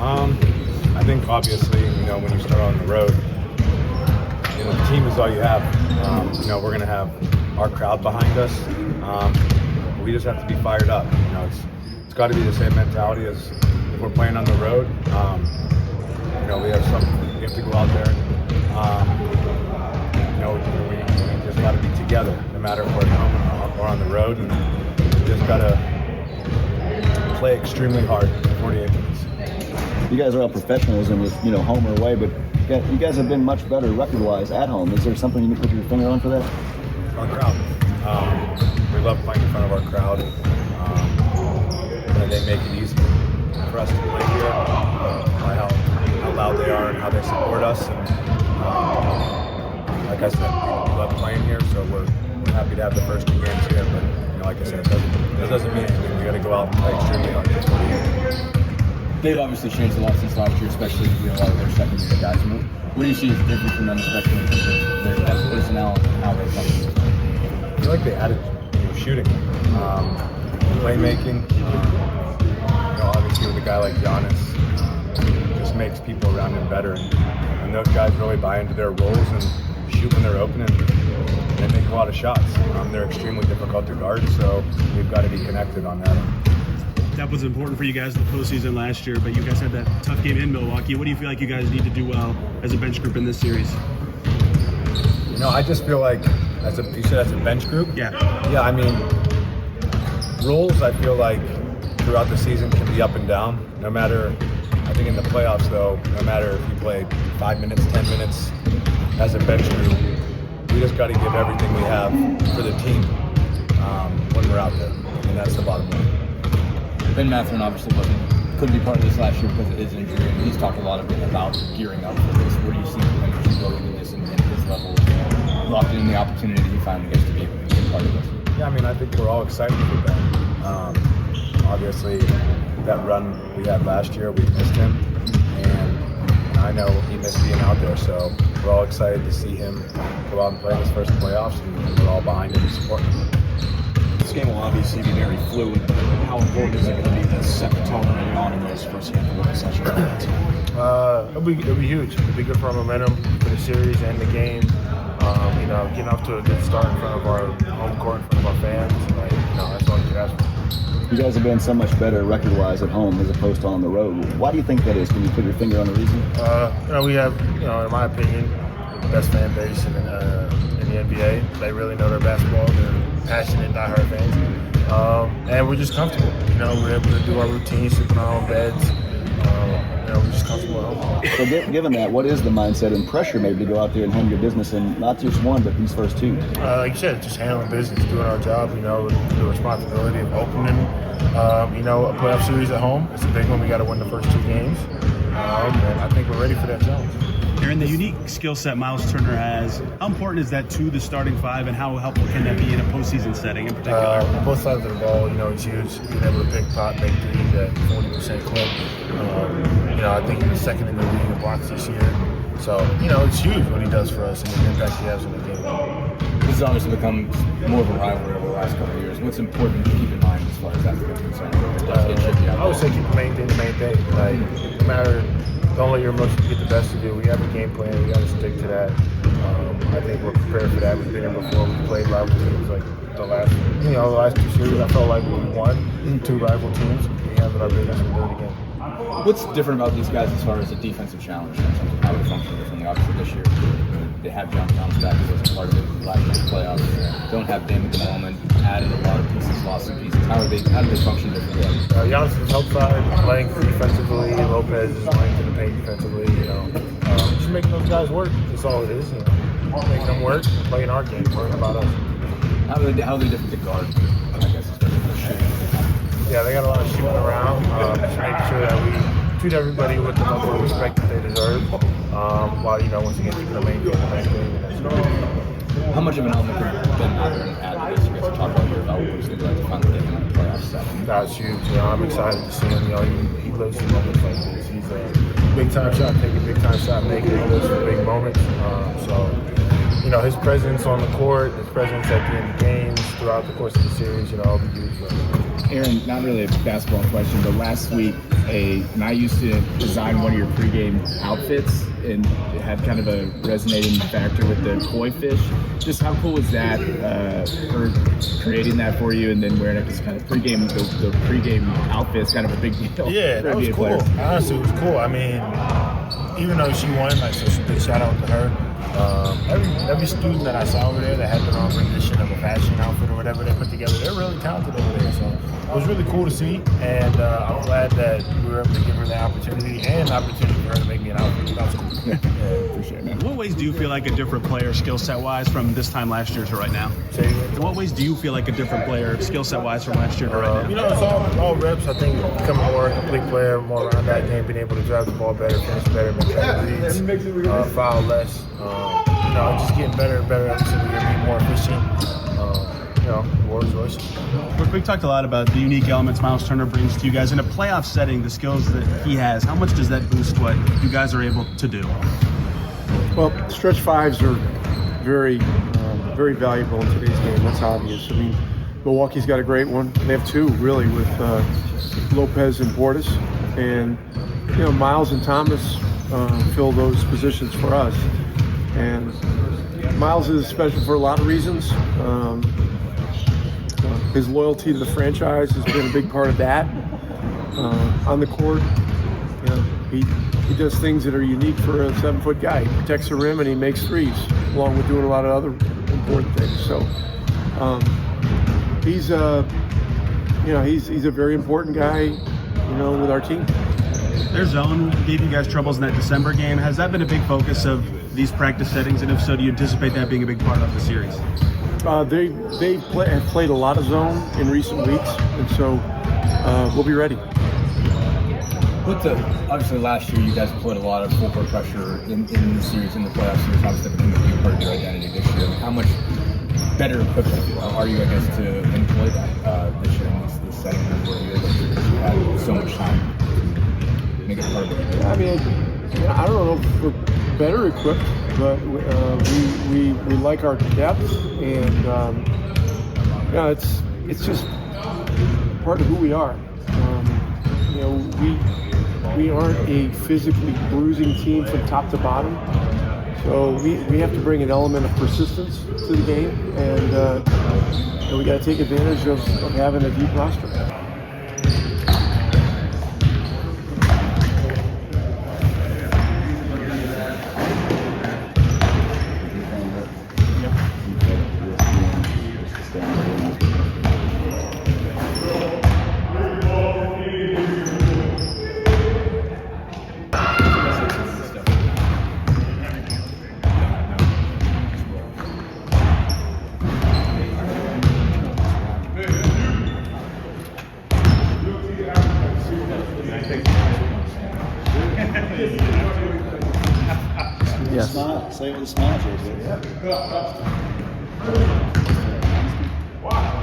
I think obviously, when you start on the road, the team is all you have. We're going to have our crowd behind us. We just have to be fired up. It's got to be the same mentality as if we're playing on the road. We have to go out there and, we just got to be together, no matter if we're at home or on the road. And we just got to play extremely hard for 48 minutes. You guys are all professionals and with, home or away, but you guys have been much better record-wise at home. Is there something you can put your finger on for that? Our crowd. We love playing in front of our crowd. They make it easy for us to play here by how loud they are and how they support us. And like I said, we love playing here, so we're happy to have the first 2 games here. But like I said, it doesn't mean anything. We got to go out and play extremely hard. They've obviously changed a lot since last year, especially with a lot of their second-year guys. What do you see as different from them, especially in terms of their personnel and how they function? I feel like they added shooting, playmaking. Obviously with a guy like Giannis, just makes people around him better. And those guys really buy into their roles and shoot when they're open, and they make a lot of shots. They're extremely difficult to guard, so we've got to be connected on that. That was important for you guys in the postseason last year, but you guys had that tough game in Milwaukee. What do you feel like you guys need to do well as a bench group in this series? I just feel like, you said as a bench group? Yeah. Yeah, roles I feel like throughout the season can be up and down. No matter, I think in the playoffs though, no matter if you play 5 minutes, 10 minutes as a bench group, we just got to give everything we have for the team when we're out there, and that's the bottom line. Ben Mathurin obviously couldn't be part of this last year because of his injury, and he's talked a lot about gearing up for this. What do you see him going into this and his level, locking in the opportunity he finally gets to be a part of this? Yeah, I think we're all excited for Ben. Obviously, that run we had last year, we missed him, and I know he missed being out there, so we're all excited to see him go out and play his first playoffs, and we're all behind him and supporting him. This game will obviously be very fluid, but how important is it going to be to set the tone early on in those first handful of sessions? It'll be huge. It'll be good for our momentum for the series and the game. Getting off to a good start in front of our home court, in front of our fans. That's all you can ask for. You guys have been so much better record-wise at home as opposed to on the road. Why do you think that is? Can you put your finger on the reason? We have, in my opinion, the best fan base in the NBA. They really know their basketball. They're passionate, diehard fans. And we're just comfortable. We're able to do our routines, sleep in our own beds. We're just comfortable at home. So given that, what is the mindset and pressure maybe to go out there and handle your business in not just one, but these first 2? Like you said, just handling business, doing our job, the responsibility of opening, a playoff series at home. It's a big one. We got to win the first 2 games. And I think we're ready for that challenge. Aaron, the unique skill set Miles Turner has, how important is that to the starting 5, and how helpful can that be in a postseason setting in particular? Both sides of the ball, it's huge. Being able to pick pop, make threes at 40% clip. I think he's second in the league in blocks this year. So, it's huge what he does for us and the impact he has on the game. This has obviously become more of a rivalry over the last couple of years. What's important to keep in mind as far as that's concerned? I would say keep the main thing the main thing. No matter, don't let your emotions get the best of you. We have a game plan. We got to stick to that. I think we're prepared for that. We've been here before. We played rival teams like the last 2 series. I felt like we won 2 rival teams. We handled our business and do it again. What's different about these guys as far as a defensive challenge in terms of how they function differently? Obviously this year, they have John back as part of the last year's playoffs. Don't have Dame at the moment. Added a lot of pieces, lost some pieces. How do they function differently? Giannis is help side, length defensively. Lopez is length in the paint defensively. Just making those guys work. That's all it is. Making them work, playing our game, worrying about us. How are they different to guard? I guess especially for shooting. Yeah, they got a lot of shooting around. Just making sure that we treat everybody with the level of respect that they deserve. While once again keeping the main game. How much of an element could Ben Mathurin add to this? You guys talk about your development. What's going to finally get him in the playoff setting? That's huge. I'm excited to see him. He lives in moments like this. He's a big time shot, take a big time shot maker. He lives for big moments. So you know, his presence on the court, his presence at the end of games, throughout the course of the series, you know, all be huge. Aaron, not really a basketball question, but last week, I used to design one of your pregame outfits, and it had kind of a resonating factor with the koi fish. Just how cool was that for creating that for you, and then wearing it as kind of pregame? The pregame outfit's kind of a big deal. Yeah, that was cool. Honestly, it was cool. I mean, even though she won, like, so big shout out to her. Every student that I saw over there that had their own rendition of a fashion outfit or whatever they put together, they're really talented over there. So it was really cool to see, and I'm glad that we were able to give her the opportunity and an opportunity for her to make me an outfit. That was cool. Yeah, appreciate it, man. In what ways do you feel like a different player skill set wise from this time last year to right now? Say it again. In what ways do you feel like a different player skill set wise from last year to right now? You know, it's all reps. I think becoming more a complete player, more around that game, being able to drive the ball better, finish better, make better reads, foul less. You know, just getting better and better every single year, being more efficient. You know, Rolls Royce. We talked a lot about the unique elements Miles Turner brings to you guys. In a playoff setting, the skills that he has, how much does that boost what you guys are able to do? Well, stretch fives are very valuable in today's game. That's obvious. I mean, Milwaukee's got a great one. They have two, really, with Lopez and Portis. And, you know, Miles and Thomas fill those positions for us. And Miles is special for a lot of reasons. His loyalty to the franchise has been a big part of that. On the court, you know, he does things that are unique for a 7-foot guy. He protects the rim and he makes threes, along with doing a lot of other important things. So he's a very important guy, you know, with our team. Their zone gave you guys troubles in that December game. Has that been a big focus of these practice settings? And if so, do you anticipate that being a big part of the series? They have played a lot of zone in recent weeks, and so we'll be ready. Obviously, last year you guys put a lot of full court pressure in the series, in the playoff series. Obviously, became a big part of your identity this year. How much better equipped are you, I guess, to employ that this year in this setting where you had so much time to make it part of it? I mean, I don't know if we're better equipped, but we like our depth, and yeah, it's just part of who we are. You know, we aren't a physically bruising team from top to bottom, so we have to bring an element of persistence to the game, and we got to take advantage of having a deep roster. Yes. Smile. Say it with a smile, JJ. Wow.